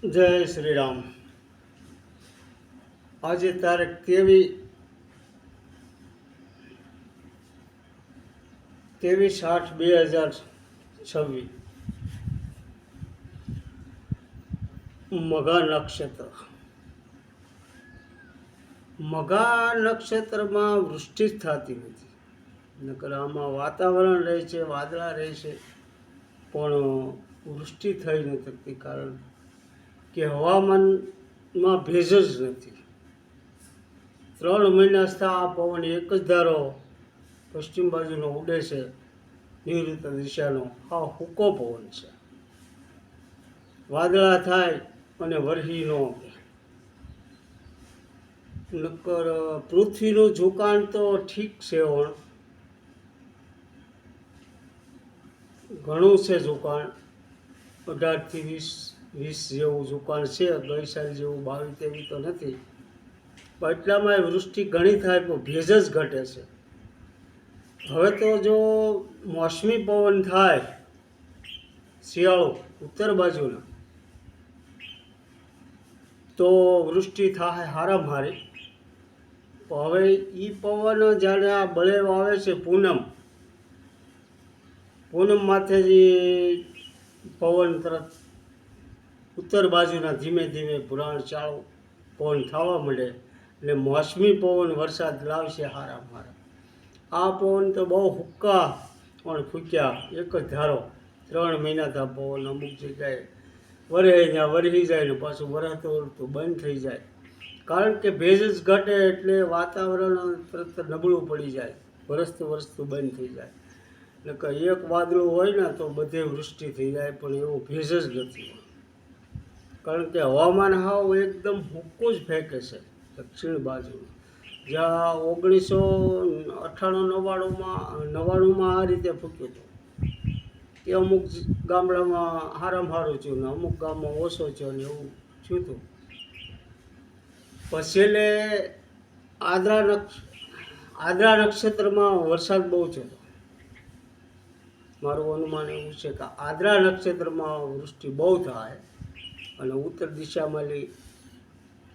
જય શ્રી રામ. આજે તારીખ 23/8/2026. મઘા નક્ષત્ર. મઘા નક્ષત્રમાં વૃષ્ટિ જ થતી નથી. નકર આમાં વાતાવરણ રહે છે, વાદળા રહે છે, પણ વૃષ્ટિ થઈ નથી શકતી. કારણ કે હવામાનમાં ભેજ જ નથી. 3 મહિના થયા આ પવન એક જ ધારો પશ્ચિમ બાજુનો ઉડે છે, નૈઋત્ય દિશાનો. આ હૂકો પવન છે. વાદળા થાય અને વરહી ન ઉગે. નકર પૃથ્વીનું ઝુકાણ તો ઠીક છે, ઘણું છે ઝુકાણ. 18થી 20 જેવું ઝુકાણ છે. ગઈ સાલ જેવું 22-23 તો નથી, પણ એટલામાં વૃષ્ટિ ઘણી થાય પણ ભેજ જ ઘટે છે. હવે તો જો મોસમી પવન થાય શિયાળો ઉત્તર બાજુના, તો વૃષ્ટિ થાય હારામાં હારી. પણ હવે એ પવન જ્યારે આ બળેવ આવે છે પૂનમ માથે જે પવન તરત ઉત્તર બાજુના ધીમે ધીમે ભૂરાણ ચાળો પવન થવા મળે એટલે મોસમી પવન વરસાદ લાવશે હારામાં હારા. આ પવન તો બહુ હુક્કા પણ ફૂક્યા એક જ ધારો 3 મહિના થયા. પવન અમુક જગ્યાએ વરહી જાય ને પાછું વરસતું વરસતું બંધ થઈ જાય. કારણ કે ભેજ જ ઘટે એટલે વાતાવરણ તરત નબળું પડી જાય, વરસતું બંધ થઈ જાય. એટલે એક વાદળું હોય ને તો બધે વૃષ્ટિ થઈ જાય, પણ એવો ભેજ જ નથી. કારણ કે હવામાન હાવ એકદમ હુક્કું જ ફેંકે છે દક્ષિણ બાજુ. જ્યાં 1998-99માં આ રીતે ફૂક્યું હતું, એ અમુક ગામડામાં હારામાં હારું થયું ને અમુક ગામમાં ઓછો થયો ને એવું થયું હતું. પછી આદ્રા નક્ષત્રમાં વરસાદ બહુ થયો. મારું અનુમાન એવું છે કે આદ્રા નક્ષત્રમાં વૃષ્ટિ બહુ થાય અને ઉત્તર દિશામાં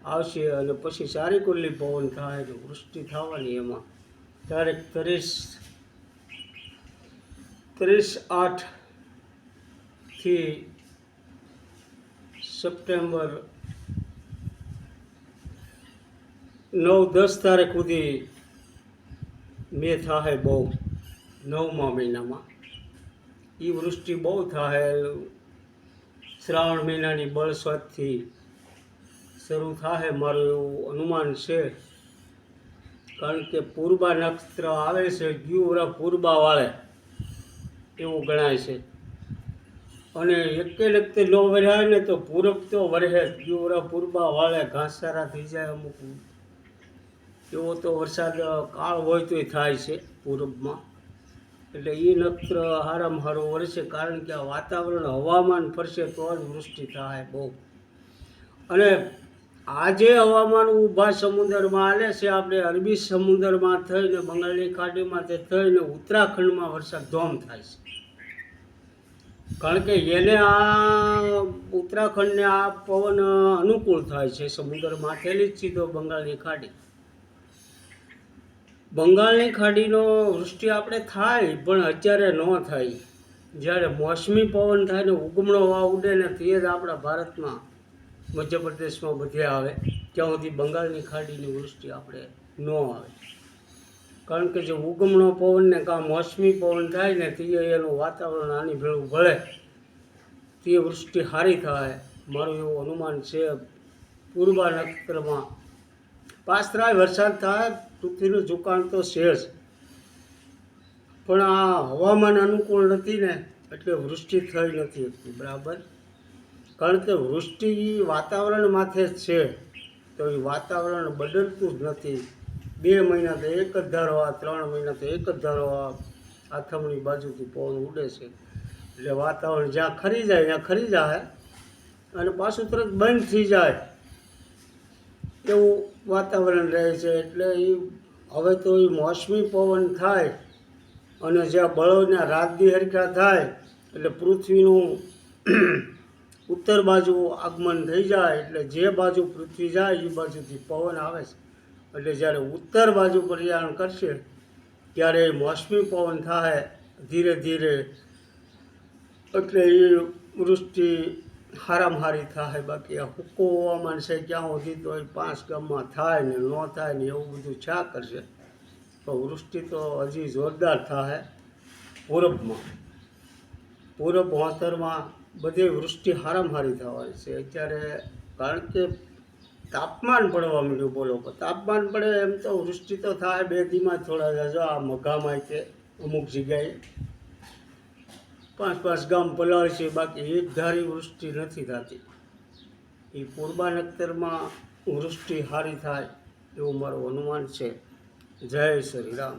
આવશે અને પછી સારી કુલ્લી પવન થાય અને વૃષ્ટિ થવાની. એમાં તારીખ 30/8થી સપ્ટેમ્બર 9-10 તારીખ સુધી મે થાય બહુ. 9મા મહિનામાં એ વૃષ્ટિ બહુ થાય. શ્રાવણ મહિનાની બળસવાથી શરૂ થાય મારું એવું અનુમાન છે. કારણ કે પૂર્વા નક્ષત્ર આવે છે, ગ્યુરા પૂર્વા વાળે એવું ગણાય છે. અને એકે લગતે ન વરસાય ને તો પૂરબ તો વરસે. ગ્યુરા પૂર્વા વાળે ઘાસચારા થઈ જાય અમુક. એવો તો વરસાદ કાળ હોય તોય થાય છે પૂરબમાં. એટલે એ નક્ષત્ર હારામાં હારું વરસે. કારણ કે આ વાતાવરણ હવામાન ફરશે તો જ વૃષ્ટિ થાય બહુ. અને આજે હવામાન ઊભા સમુદ્રમાં હાલે છે. આપણે અરબી સમુદ્રમાં થઈને બંગાળની ખાડીમાંથી થઈને ઉત્તરાખંડમાં વરસાદ ધોમ થાય છે. કારણ કે એને આ ઉત્તરાખંડને આ પવન અનુકૂળ થાય છે. સમુદ્ર માથેલી જ સીધો બંગાળની ખાડી. બંગાળની ખાડીનો વૃષ્ટિ આપણે થાય પણ અત્યારે ન થાય. જ્યારે મોસમી પવન થાય ને ઉગમણો ઉડે ને તે જ આપણા ભારતમાં મધ્યપ્રદેશમાં બધે આવે. ત્યાં સુધી બંગાળની ખાડીની વૃષ્ટિ આપણે ન આવે. કારણ કે જો ઉગમણો પવન ને કાં મોસમી પવન થાય ને તે એનું વાતાવરણ આની ભેળું ભળે તે વૃષ્ટિ સારી થાય મારું એવું અનુમાન છે. પૂર્વા નક્ષત્રમાં પાછરાય વરસાદ થાય. પૃથ્વીનું ઝુકાણ તો છે જ, પણ આ હવામાન અનુકૂળ નથી ને એટલે વૃષ્ટિ થઈ નથી શકતી બરાબર. કારણ કે વૃષ્ટિ વાતાવરણ માથે જ છે, તો એ વાતાવરણ બદલતું જ નથી. 2 મહિના તો એક જ ધારો આ, 3 મહિના તો એક જ ધારો આ આથમણી બાજુથી પવન ઉડે છે. એટલે વાતાવરણ જ્યાં ખરી જાય ત્યાં ખરી જાય અને પાછું તરત બંધ થઈ જાય એવું વાતાવરણ રહે છે. એટલે એ હવે તો એ મોસમી પવન થાય અને જ્યાં બળવના રાતદી હરખા થાય એટલે પૃથ્વીનું ઉત્તર બાજુ આગમન થઈ જાય એટલે જે બાજુ પૃથ્વી જાય એ બાજુથી પવન આવે છે. એટલે જ્યારે ઉત્તર બાજુ પ્રયાણ કરશે ત્યારે મોસમી પવન થાય ધીરે ધીરે, એટલે એ વૃષ્ટિ હારામાં હારી થાય. બાકી આ હુક્કો હવામાન છે ક્યાં સુધી તો એ 5 ગામમાં થાય ને ન થાય ને એવું બધું છા કરશે. તો વૃષ્ટિ તો હજી જોરદાર થાય પૂરબમાં. પૂરબ વાંતરમાં બધી વૃષ્ટિ હારામાં હારી થવાની છે અત્યારે. કારણ કે તાપમાન પડવા માંડ્યું. બોલો, તાપમાન પડે એમ તો વૃષ્ટિ તો થાય 2 દીમાં થોડા જાજો. આ મઘામાં તે અમુક જગ્યાએ 5 ગામ પલાળ છે, બાકી એક ધારી વૃષ્ટિ નથી થતી. એ પૂર્વાનખત્રમાં વૃષ્ટિ સારી થાય એવું મારું અનુમાન છે. જય શ્રી રામ.